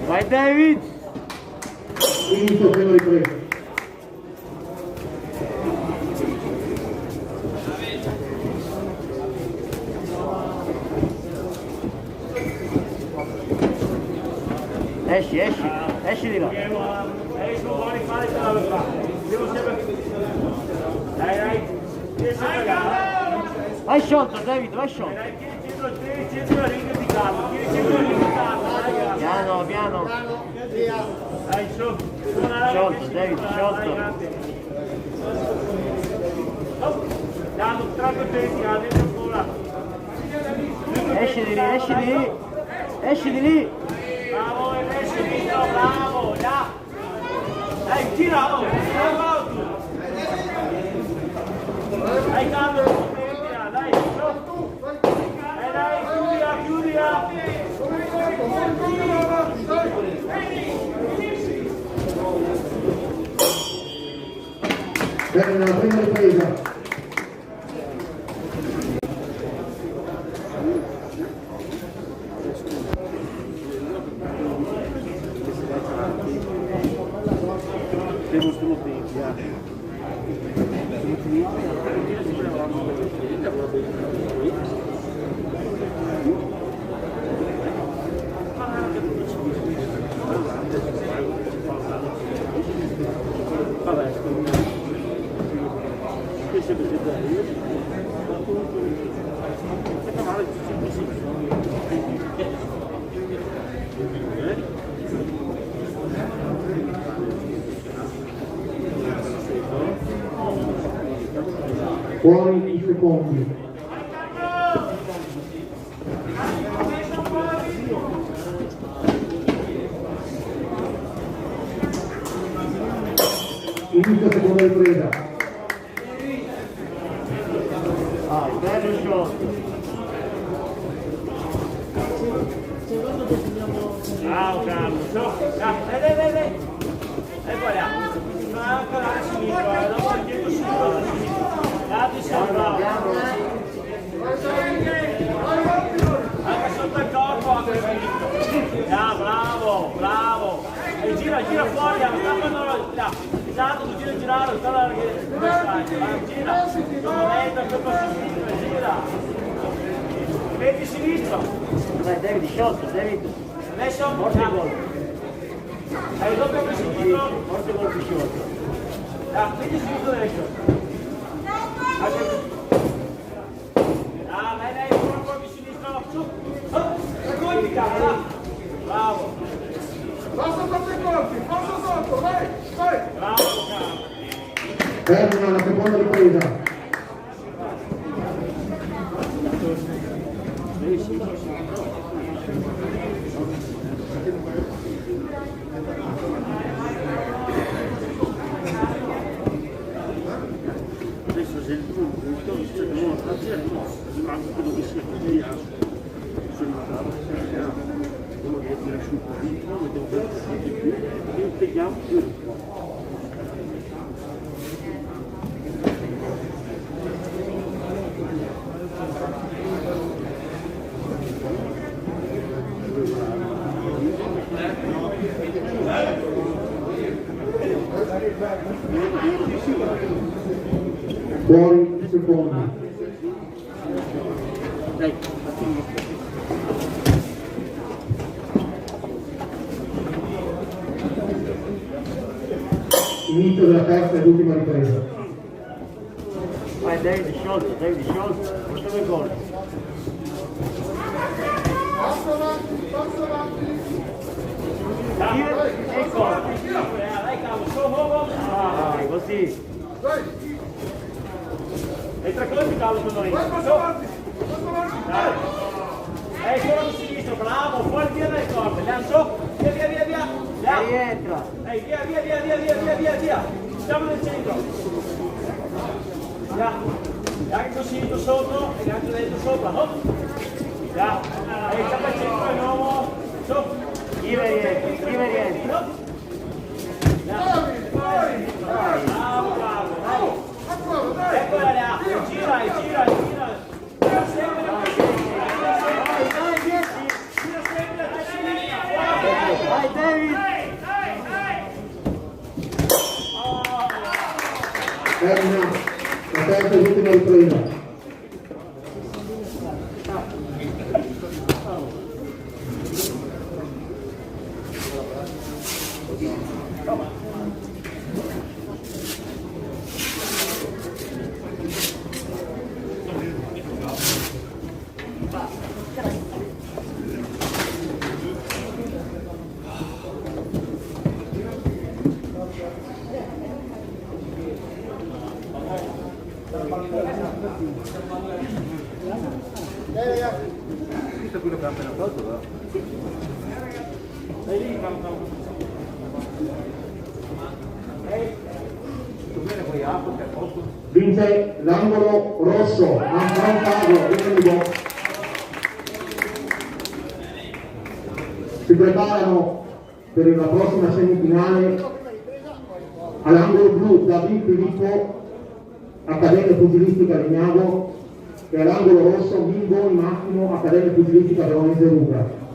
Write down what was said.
Vai David! Inizio prima ripresa. Esci di là. Esci, non vuoi fare ce la fa. Devo sempre... Dai, riesci a pagare. Vai sciolto David, vai sciolto. Dai, tieni centro la ringa di calma, tieni centro la ringa di calma, dai. Piano, piano. Dai, su. Sciolto, David, sciolto. Dando, tratto te, dentro ancora. Esci di lì, esci di lì. Esci di lì. Bravo, esci di là, bravo, là. Dai, tira, oh, bravo tu. Dai, cambio, dai, su. Dai, chiudila. Bene, la prima ripresa. Fuori i secondi. Inizio seconda ripresa. Bello sciolto. Bravo Carlo, su. Dai. E poi là. Ma ancora a sinistra, dopo il dietro sinistra. Dati sempre bravo. Anche sotto il corpo, anche sinistro. Bravo. E gira fuori, esatto, tu gira girare, sta la gira. Moneta, colpo a sinistra, gira. Vedi sinistro. Vai David, sciolto, David. Adesso Forte gol. hai doppio per sinistro. Forte gol più sciolto. Vedi sinistro adesso. Vai, un po' più sinistro. Su. Raccolti, cazzo. Bravo. Passa sotto i colpi, passa sotto, vai. Bravo, Carlo. Termina la seconda ripresa. Adesso se il punto non sta certo, rimane quello che si è studiato. Uno che tira sul politico, mettiamo per di più e impegniamo più. Fuori i secondi. Dai, Inizio della terza ed ultima ripresa. Vai David, sciolto. Portami il gol. Passa avanti. Ecco. Dai, Carlo, su. Vai, così. Vai, E tre colpi, Carlo, sono lì. passa avanti. Solo di sinistra, bravo, fuori via dai corpi, lancio, via. Rientra. Via. Siamo nel centro. Via. Anche col sinistro sotto e anche dentro sopra. Hop. Via. Siamo al centro di nuovo. Su. Schiva rientra. Bravo. Eccola là. Gira. Gira sempre la Vai David. Termina la terza ed ultima ripresa. Vince l'angolo rosso, Manfront Pago, si preparano per la prossima semifinale all'angolo blu David Filippo, Accademia Pugilistica Legnago, e all'angolo rosso Vivo Massimo, Accademia Pugilistica Veronese Ruga.